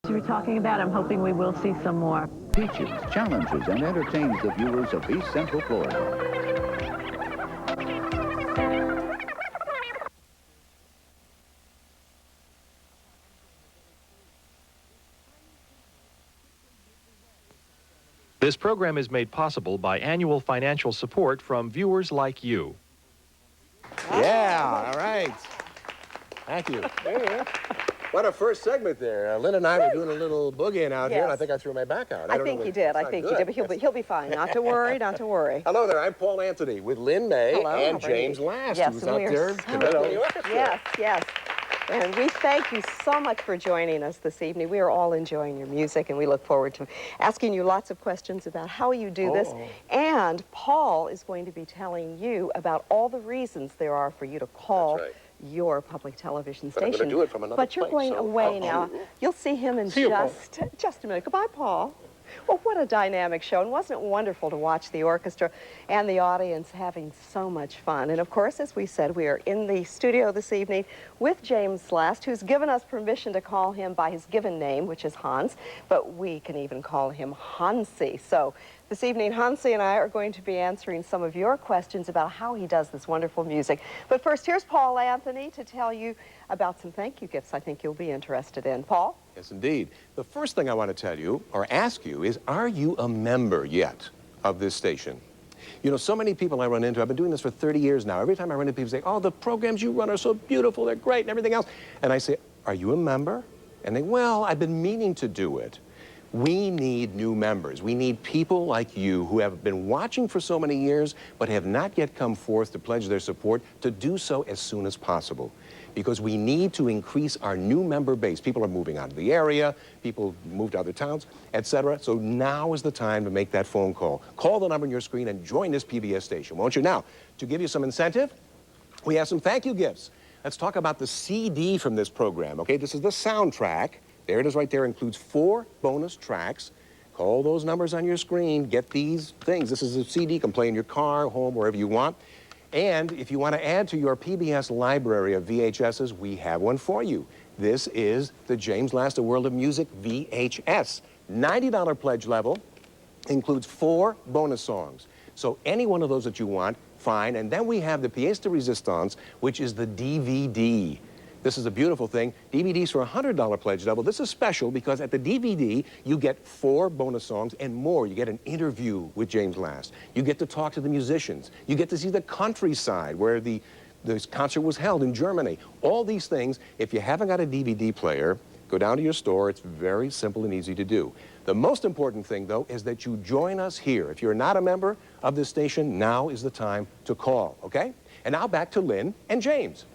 You were talking about, I'm hoping we will see some more. Teaches, challenges, and entertains the viewers of East Central Florida. This program is made possible by annual financial support from viewers like you. Yeah, all right. Thank you. What a first segment there. Lynn and I were doing a little boogieing out here, and I think I threw my back out. I think you did, but he'll be fine. Not to worry, not to worry. Hello there, I'm Paul Anthony with Lynn May and James Last, who's out there conducting the orchestra. Yes, yes. And we thank you so much for joining us this evening. We are all enjoying your music, and we look forward to asking you lots of questions about how you do this. And Paul is going to be telling you about all the reasons there are for you to call your public television station. I'm going to do it from another But you're place, going away now. You'll see him in just a minute. Goodbye, Paul. Well, what a dynamic show, and wasn't it wonderful to watch the orchestra and the audience having so much fun? And of course, as we said, we are in the studio this evening with James Last, who's given us permission to call him by his given name, which is Hans, but we can even call him Hansi. So this evening, Hansi and I are going to be answering some of your questions about how he does this wonderful music. But first, here's Paul Anthony to tell you about some thank you gifts I think you'll be interested in. Paul? Yes, indeed. The first thing I want to tell you, or ask you, is are you a member yet of this station? You know, so many people I run into, I've been doing this for 30 years now. Every time I run into people say, oh, the programs you run are so beautiful, they're great, and everything else. And I say, are you a member? And they, well, I've been meaning to do it. We need new members. We need people like you who have been watching for so many years but have not yet come forth to pledge their support to do so as soon as possible. Because we need to increase our new member base. People are moving out of the area, people moved to other towns, etc. So now is the time to make that phone call. Call the number on your screen and join this PBS station, won't you? Now, to give you some incentive, we have some thank you gifts. Let's talk about the CD from this program, okay? This is the soundtrack. There it is right there, includes 4 bonus tracks. Call those numbers on your screen, get these things. This is a CD, you can play in your car, home, wherever you want. And if you want to add to your PBS library of VHSs, we have one for you. This is the James Last, A World of Music VHS. $90 pledge level, includes 4 bonus songs. So any one of those that you want, fine. And then we have the pièce de résistance, which is the DVD. This is a beautiful thing. DVDs for $100 pledge level. This is special because at the DVD, you get 4 bonus songs and more. You get an interview with James Last. You get to talk to the musicians. You get to see the countryside where this concert was held in Germany. All these things, if you haven't got a DVD player, go down to your store. It's very simple and easy to do. The most important thing, though, is that you join us here. If you're not a member of this station, now is the time to call, okay? And now back to Lynn and James.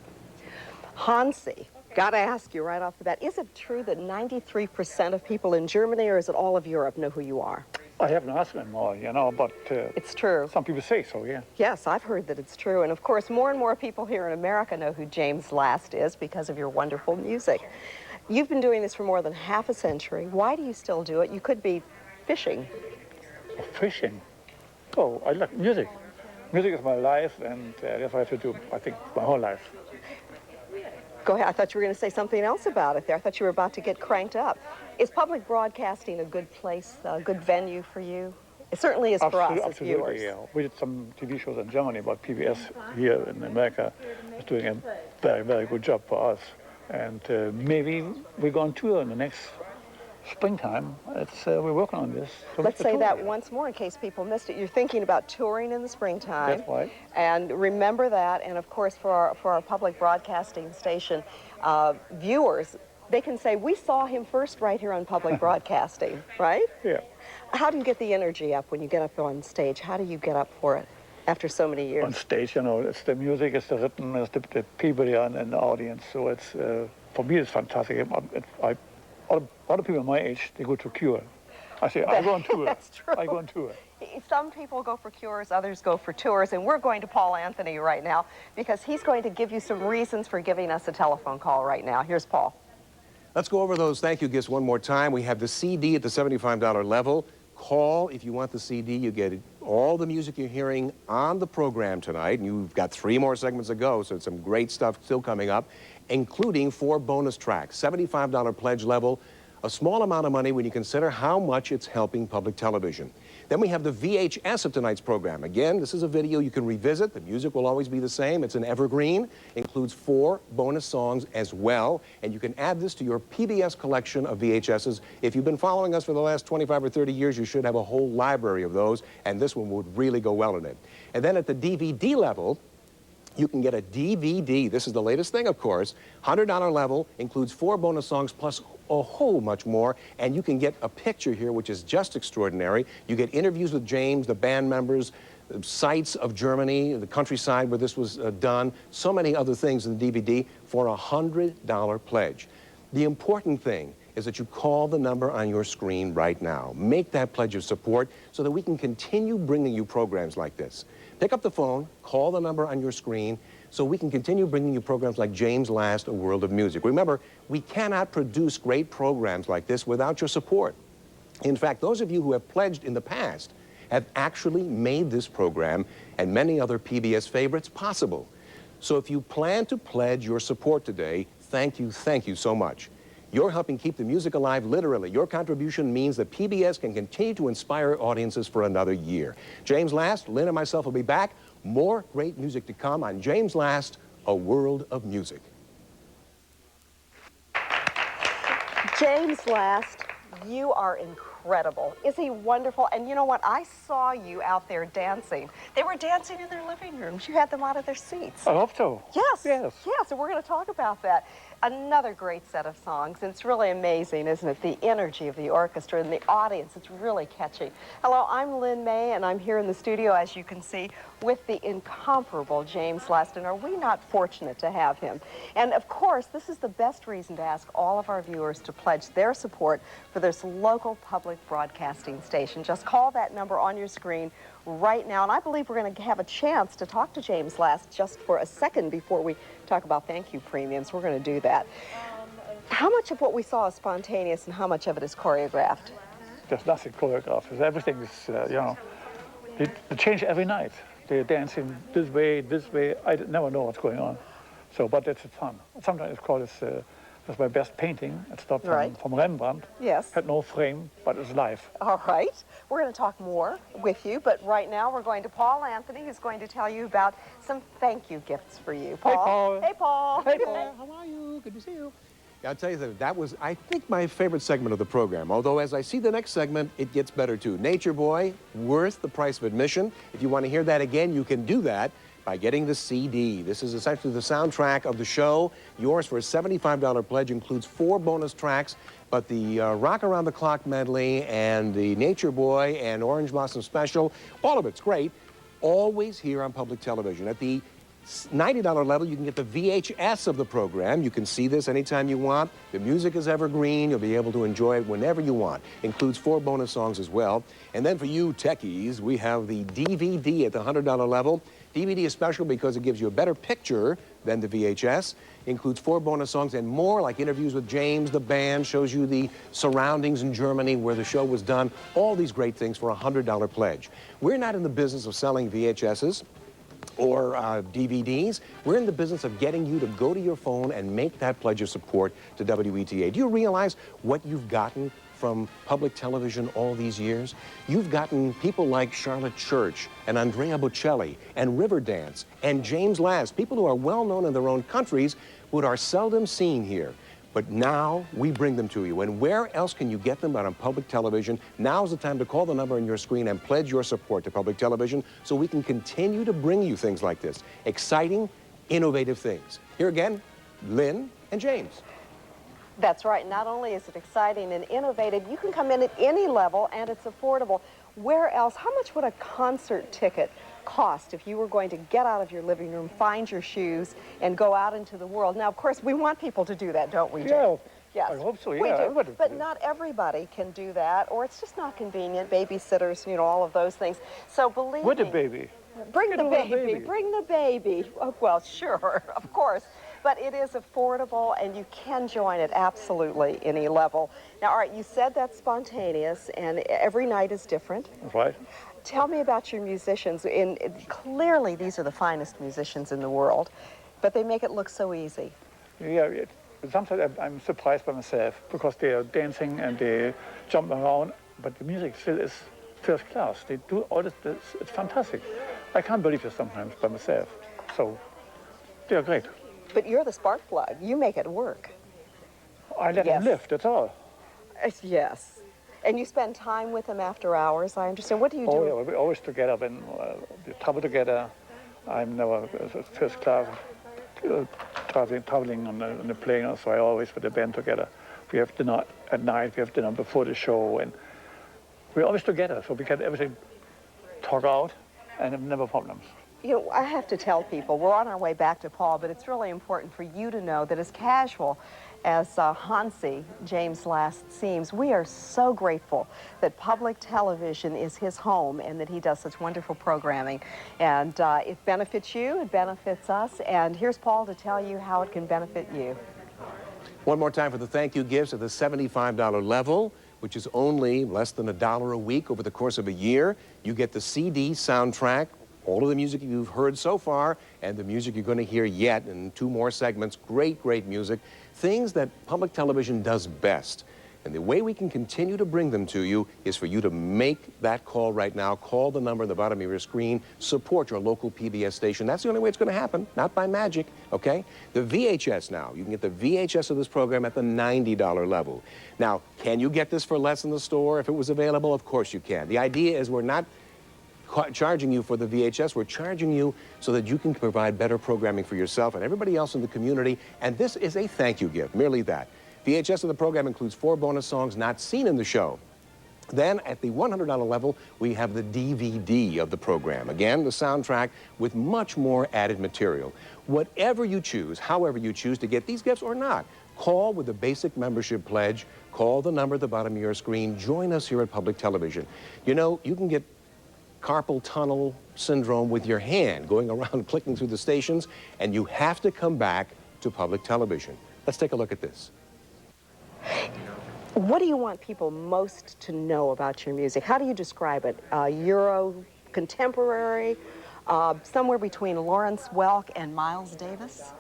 Hansi, got to ask you right off the bat, is it true that 93% of people in Germany, or is it all of Europe, know who you are? I haven't asked them all, you know, but it's true. Some people say so, yeah. Yes, I've heard that it's true. And of course, more and more people here in America know who James Last is because of your wonderful music. You've been doing this for more than half a century. Why do you still do it? You could be fishing. Fishing? Oh, I like music. Music is my life, and that's what I have to do, I think, my whole life. Go ahead. I thought you were going to say something else about it there. I thought you were about to get cranked up. Is public broadcasting a good place, a good venue for you? It certainly is for us as viewers. Absolutely, yeah. We did some TV shows in Germany, but PBS here in America is doing a very, very good job for us. And maybe we're going to tour in the next springtime. We're working on this. So let's say that once more in case people missed it. You're thinking about touring in the springtime. That's right. And remember that. And of course, for our public broadcasting station viewers, they can say, we saw him first right here on public broadcasting, right? Yeah. How do you get the energy up when you get up on stage? How do you get up for it after so many years? On stage, you know, it's the music, it's the rhythm, it's the people and the audience. So it's, for me, it's fantastic. A lot of people my age, they go to Cure. I say, I go on tour. That's true. I go on tour. Some people go for cures, others go for tours, and we're going to Paul Anthony right now because he's going to give you some reasons for giving us a telephone call right now. Here's Paul. Let's go over those thank you gifts one more time. We have the CD at the $75 level. Call if you want the CD. You get all the music you're hearing on the program tonight, and you've got 3 more segments to go, so some great stuff still coming up, including 4 bonus tracks, $75 pledge level, A small amount of money when you consider how much it's helping public television. Then we have the VHS of tonight's program. Again, this is a video you can revisit. The music will always be the same. It's an evergreen. Includes 4 bonus songs as well. And you can add this to your PBS collection of VHSs. If you've been following us for the last 25 or 30 years, you should have a whole library of those. And this one would really go well in it. And then at the DVD level, you can get a DVD. This is the latest thing, of course. $100 level includes 4 bonus songs plus a whole much more. And you can get a picture here, which is just extraordinary. You get interviews with James, the band members, sights of Germany, the countryside where this was done, so many other things in the DVD for a $100 pledge. The important thing is that you call the number on your screen right now. Make that pledge of support so that we can continue bringing you programs like this. Pick up the phone, call the number on your screen so we can continue bringing you programs like James Last, A World of Music. Remember, we cannot produce great programs like this without your support. In fact, those of you who have pledged in the past have actually made this program and many other PBS favorites possible. So if you plan to pledge your support today, thank you so much. You're helping keep the music alive, literally. Your contribution means that PBS can continue to inspire audiences for another year. James Last, Lynn and myself will be back. More great music to come on James Last, A World of Music. James Last, you are incredible. Is he wonderful? And you know what? I saw you out there dancing. They were dancing in their living rooms. You had them out of their seats. I hope so. Yes. Yes. Yes, and we're going to talk about that. Another great set of songs. It's really amazing, isn't it? The energy of the orchestra and the audience. It's really catchy. Hello, I'm Lynn May, and I'm here in the studio, as you can see, with the incomparable James Last. And are we not fortunate to have him? And of course, this is the best reason to ask all of our viewers to pledge their support for this local public broadcasting station. Just call that number on your screen right now. And I believe we're going to have a chance to talk to James Last just for a second before we talk about thank you premiums. We're going to do that. How much of what we saw is spontaneous and how much of it is choreographed? There's nothing choreographed. Everything is, you know, they change every night. They're dancing this way. I never know what's going on. So, but it's fun. Sometimes it's called that's my best painting. It's not from Rembrandt. Yes. Had no frame, but it's live. All right. We're going to talk more with you, but right now we're going to Paul Anthony, who's going to tell you about some thank you gifts for you. Paul. Hey, Paul. Hey, Paul. Hey, Paul. How are you? Good to see you. I'll tell you that was, I think, my favorite segment of the program. Although, as I see the next segment, it gets better, too. Nature Boy, worth the price of admission. If you want to hear that again, you can do that by getting the CD. This is essentially the soundtrack of the show. Yours for a $75 pledge includes 4 bonus tracks, but the Rock Around the Clock medley and the Nature Boy and Orange Blossom Special, all of it's great, always here on public television. At the $90 level, you can get the VHS of the program. You can see this anytime you want. The music is evergreen. You'll be able to enjoy it whenever you want. Includes 4 bonus songs as well. And then for you techies, we have the DVD at the $100 level. DVD is special because it gives you a better picture than the VHS. Includes 4 bonus songs and more, like interviews with James, the band, shows you the surroundings in Germany where the show was done. All these great things for a $100 pledge. We're not in the business of selling VHSs or DVDs. We're in the business of getting you to go to your phone and make that pledge of support to WETA. Do you realize what you've gotten from public television all these years? You've gotten people like Charlotte Church and Andrea Bocelli and Riverdance and James Last, people who are well known in their own countries but are seldom seen here. But now we bring them to you. And where else can you get them but on public television? Now's the time to call the number on your screen and pledge your support to public television so we can continue to bring you things like this. Exciting, innovative things. Here again, Lynn and James. That's right. Not only is it exciting and innovative, you can come in at any level and it's affordable. Where else? How much would a concert ticket cost if you were going to get out of your living room, find your shoes, and go out into the world? Now, of course, we want people to do that, don't we, Jay? Yeah. Yes. I hope so, We yeah. do. But not everybody can do that, or it's just not convenient. Babysitters, you know, all of those things. So believe With me. the baby. Bring the With a baby. baby. Bring the baby. Oh, well, sure, of course. But it is affordable, and you can join at absolutely any level. Now, all right, you said that's spontaneous, and every night is different. Right. Tell me about your musicians. Clearly, these are the finest musicians in the world, but they make it look so easy. Yeah, sometimes I'm surprised by myself because they are dancing and they jump around, but the music still is first class. They do all this, it's fantastic. I can't believe it sometimes by myself. So they are great. But you're the spark plug. You make it work. I let them live, that's all. Yes. And you spend time with them after hours, I understand. What do you do? Oh, yeah, we're always together when we travel together. I'm never first class traveling on the plane, so I always with the band together. We have dinner at night, we have dinner before the show, and we're always together, so we can everything talk out and have never problems. You know, I have to tell people, we're on our way back to Paul, but it's really important for you to know that as casual as Hansi, James Last, seems, we are so grateful that public television is his home and that he does such wonderful programming. And it benefits you, it benefits us, and here's Paul to tell you how it can benefit you. One more time for the thank you gifts at the $75 level, which is only less than $1 a week over the course of a year. You get the CD soundtrack, all of the music you've heard so far, and the music you're going to hear yet in 2 more segments. Great, great music. Things that public television does best. And the way we can continue to bring them to you is for you to make that call right now. Call the number at the bottom of your screen. Support your local PBS station. That's the only way it's going to happen, not by magic, okay? The VHS now. You can get the VHS of this program at the $90 level. Now, can you get this for less in the store if it was available? Of course you can. The idea is we're not charging you for the VHS, we're charging you so that you can provide better programming for yourself and everybody else in the community, and this is a thank you gift, merely that. VHS of the program includes 4 bonus songs not seen in the show. Then at the $100 level, we have the DVD of the program. Again, the soundtrack with much more added material. Whatever you choose, however you choose to get these gifts or not, call with a basic membership pledge, call the number at the bottom of your screen, join us here at Public Television. You know, you can get carpal tunnel syndrome with your hand going around clicking through the stations, and you have to come back to public television. Let's take a look at this. What do you want people most to know about your music? How do you describe it? Euro, contemporary, somewhere between Lawrence Welk and Miles Davis?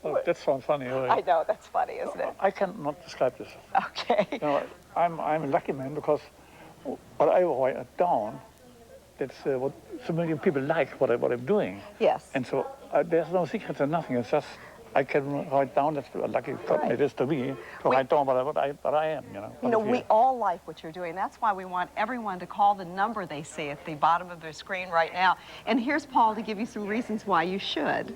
Oh, that sounds funny. Really. I know, that's funny, isn't it? I cannot describe this. Okay. You know, I'm a lucky man because what I write down, that's what so many people like what I'm doing. Yes. And so there's no secrets and nothing. It's just I can write down. That's a lucky Right. it is to me to write down what I am. You know, we all like what you're doing. That's why we want everyone to call the number they see at the bottom of their screen right now. And here's Paul to give you some reasons why you should.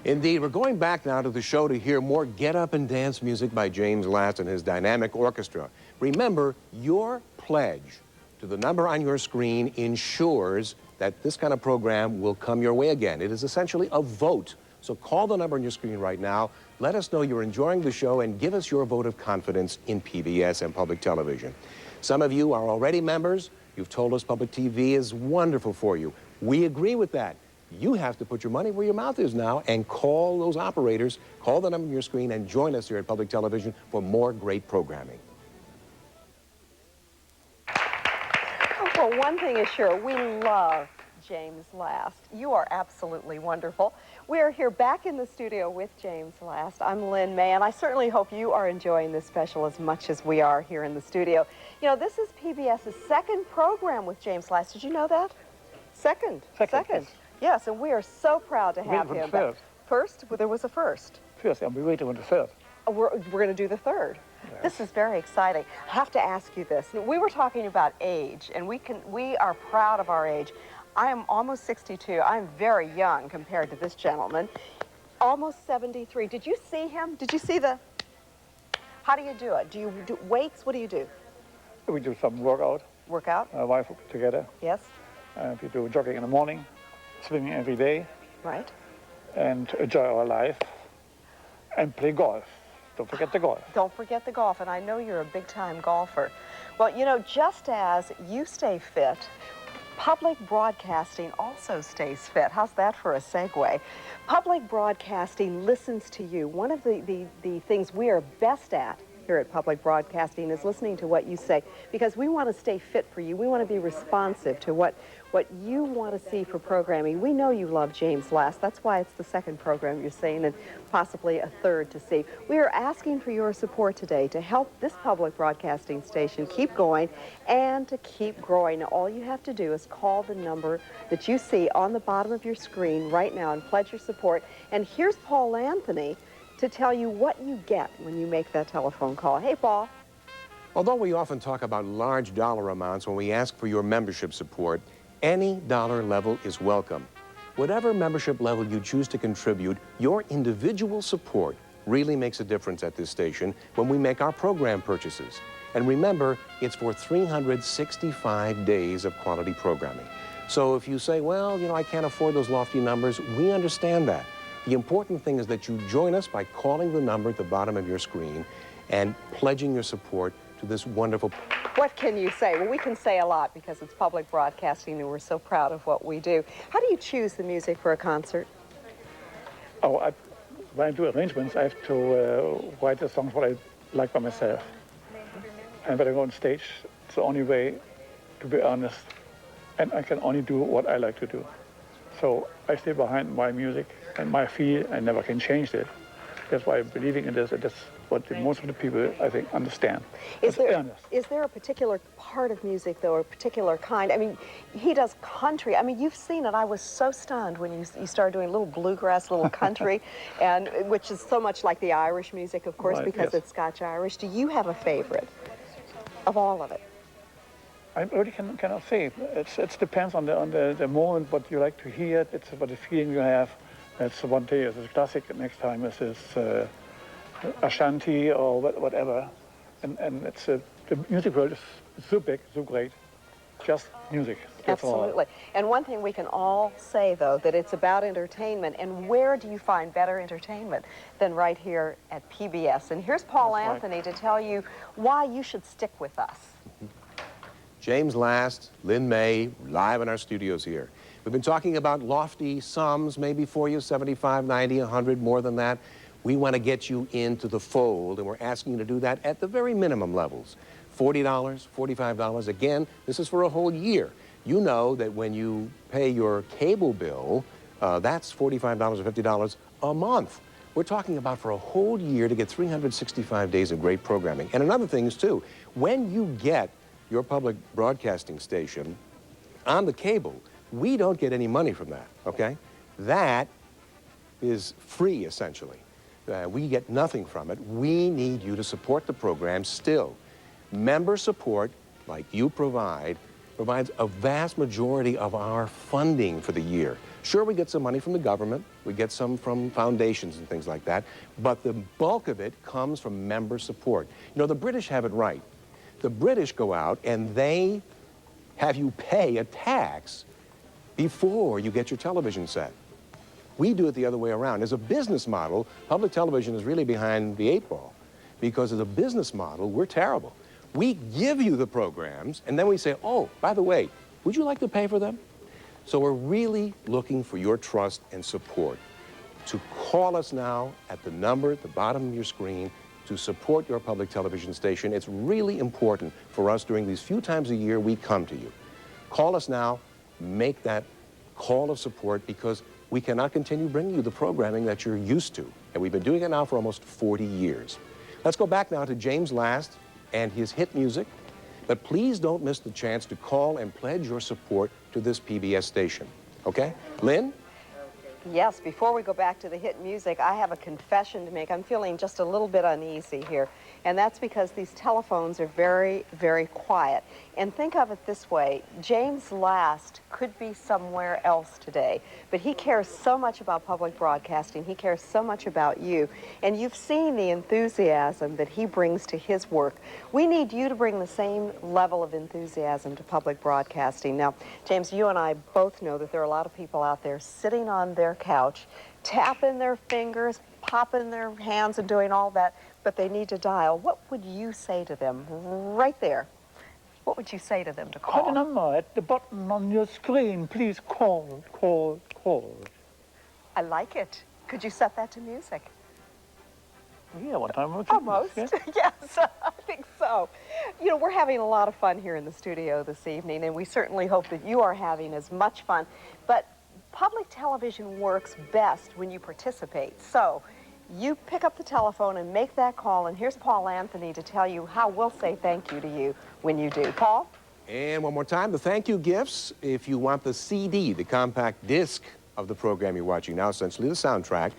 Indeed, we're going back now to the show to hear more get up and dance music by James Last and his dynamic orchestra. Remember, your pledge to the number on your screen ensures that this kind of program will come your way again. It is essentially a vote. So call the number on your screen right now. Let us know you're enjoying the show and give us your vote of confidence in PBS and public television. Some of you are already members. You've told us public TV is wonderful for you. We agree with that. You have to put your money where your mouth is now and call those operators, call the number on your screen, and join us here at Public Television for more great programming. Well, one thing is sure, we love James Last. You are absolutely wonderful. We are here back in the studio with James Last. I'm Lynn May, and I certainly hope you are enjoying this special as much as we are here in the studio. You know, this is PBS's second program with James Last. Did you know that? Second. Second. Yes, and we are so proud to have him. First? Well, there was a first. First, and we're waiting on the third. We're going to do the third. Yes. This is very exciting. I have to ask you this. We were talking about age, and we are proud of our age. I am almost 62. I'm very young compared to this gentleman. Almost 73. Did you see him? Did you see the... How do you do it? Do you do weights? What do you do? We do some workout. Workout? My wife together. Yes. And we do jogging in the morning, swimming every day. Right. And enjoy our life. And play golf. Don't forget the golf. Don't forget the golf, and I know you're a big-time golfer. Well, you know, just as you stay fit, public broadcasting also stays fit. How's that for a segue? Public broadcasting listens to you. One of the things we are best at here at Public Broadcasting is listening to what you say, because we want to stay fit for you. We want to be responsive to what you want to see for programming. We know you love James Last. That's why it's the second program you're seeing and possibly a third to see. We are asking for your support today to help this public broadcasting station keep going and to keep growing. Now, all you have to do is call the number that you see on the bottom of your screen right now and pledge your support. And here's Paul Anthony to tell you what you get when you make that telephone call. Hey, Paul. Although we often talk about large dollar amounts when we ask for your membership support, any dollar level is welcome. Whatever membership level you choose to contribute, your individual support really makes a difference at this station when we make our program purchases. And remember, it's for 365 days of quality programming. So if you say, well, you know, I can't afford those lofty numbers, we understand that. The important thing is that you join us by calling the number at the bottom of your screen and pledging your support to this wonderful. What can you say? Well, we can say a lot because it's public broadcasting and we're so proud of what we do. How do you choose the music for a concert? Oh, when I do arrangements, I have to write the songs what I like by myself. And when I go on stage, it's the only way, to be honest, and I can only do what I like to do. So I stay behind my music and my feel. I never can change it. That's why I'm believing in this, and that's what most of the people, I think, understand. Is there a particular part of music, though, or a particular kind? I mean, he does country. I mean, you've seen it. I was so stunned when you started doing a little bluegrass, little country, and which is so much like the Irish music, of course, Right, because yes. it's Scotch-Irish. Do you have a favorite of all of it? I really cannot say. It depends on the moment, what you like to hear. It's about the feeling you have. It's one day it's a classic, next time it's Ashanti or whatever. And it's the music world is so big, so great. Just music. That's Absolutely. And one thing we can all say, though, that it's about entertainment. And where do you find better entertainment than right here at PBS? And here's Paul Anthony to tell you why you should stick with us. James Last, Lynn May, live in our studios here. We've been talking about lofty sums, maybe for you, 75, 90, 100, more than that. We want to get you into the fold, and we're asking you to do that at the very minimum levels. $40, $45. Again, this is for a whole year. You know that when you pay your cable bill, that's $45 or $50 a month. We're talking about for a whole year to get 365 days of great programming. And another thing is, too, when you get your public broadcasting station on the cable, we don't get any money from that, okay? That is free, essentially. We get nothing from it. We need you to support the program still. Member support, like you provide, provides a vast majority of our funding for the year. Sure, we get some money from the government, we get some from foundations and things like that, but the bulk of it comes from member support. You know, the British have it right. The British go out and they have you pay a tax before you get your television set. We do it the other way around. As a business model, public television is really behind the 8 ball, because as a business model, we're terrible. We give you the programs, and then we say, oh, by the way, would you like to pay for them? So we're really looking for your trust and support. To call us now at the number at the bottom of your screen to support your public television station. It's really important for us during these few times a year we come to you. Call us now, make that call of support, because we cannot continue bringing you the programming that you're used to. And we've been doing it now for almost 40 years. Let's go back now to James Last and his hit music. But please don't miss the chance to call and pledge your support to this PBS station. Okay? Lynn? Yes, before we go back to the hit music, I have a confession to make. I'm feeling just a little bit uneasy here, and that's because these telephones are very, very quiet. And think of it this way, James Last could be somewhere else today, but he cares so much about public broadcasting, he cares so much about you, and you've seen the enthusiasm that he brings to his work. We need you to bring the same level of enthusiasm to public broadcasting. Now, James, you and I both know that there are a lot of people out there sitting on their couch, tapping their fingers, popping their hands and doing all that, but they need to dial. What would you say to them right there? What would you say to them to call? Call the number at the bottom on your screen. Please call, call, call. I like it. Could you set that to music? Yeah, one time. Almost. Yeah. Yes, I think so. You know, we're having a lot of fun here in the studio this evening, and we certainly hope that you are having as much fun. But public television works best when you participate. So you pick up the telephone and make that call, and here's Paul Anthony to tell you how we'll say thank you to you when you do. Paul? And one more time, the thank you gifts. If you want the CD, the compact disc of the program you're watching now, essentially the soundtrack,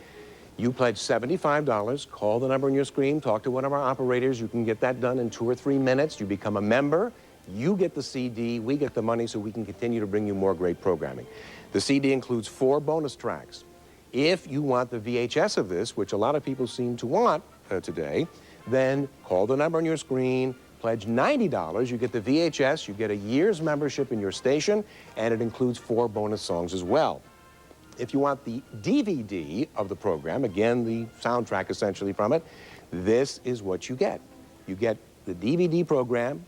you pledge $75. Call the number on your screen. Talk to one of our operators. You can get that done in 2 or 3 minutes. You become a member. You get the CD. We get the money so we can continue to bring you more great programming. The CD includes 4 bonus tracks. If you want the VHS of this, which a lot of people seem to want today, then call the number on your screen. Pledge $90. You get the VHS. You get a year's membership in your station, and it includes 4 bonus songs as well. If you want the DVD of the program, again, the soundtrack essentially from it, this is what you get. You get the DVD program,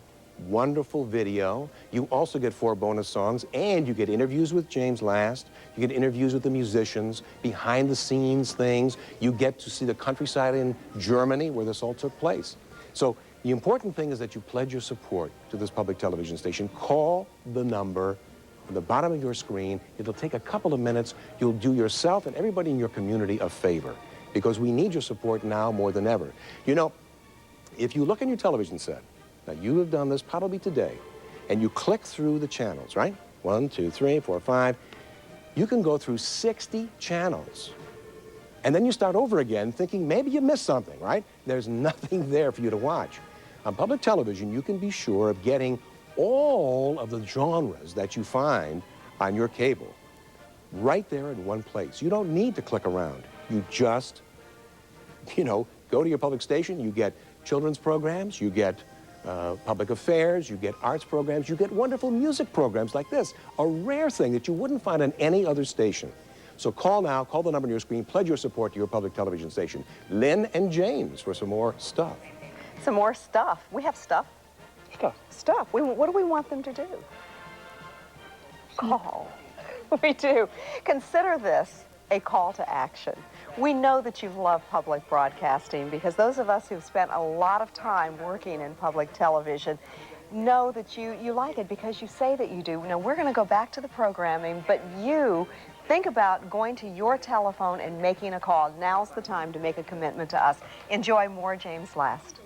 wonderful video. You also get 4 bonus songs, and you get interviews with James Last. You get interviews with the musicians, behind-the-scenes things. You get to see the countryside in Germany where this all took place. So the important thing is that you pledge your support to this public television station. Call the number on the bottom of your screen. It'll take a couple of minutes. You'll do yourself and everybody in your community a favor, because we need your support now more than ever. You know, if you look on your television set, now you have done this probably today, and you click through the channels, right? 1, 2, 3, 4, 5. You can go through 60 channels. And then you start over again thinking maybe you missed something, right? There's nothing there for you to watch. On public television, you can be sure of getting all of the genres that you find on your cable right there in one place. You don't need to click around. You just, go to your public station. You get children's programs. You get public affairs. You get arts programs. You get wonderful music programs like this, a rare thing that you wouldn't find on any other station. So call now, call the number on your screen, pledge your support to your public television station. Lynn and James for some more stuff. Some more stuff. We have stuff. Stuff. What do we want them to do? Call. We do. Consider this a call to action. We know that you love public broadcasting, because those of us who've spent a lot of time working in public television know that you like it because you say that you do. Now, we're going to go back to the programming, but you think about going to your telephone and making a call. Now's the time to make a commitment to us. Enjoy more James Last.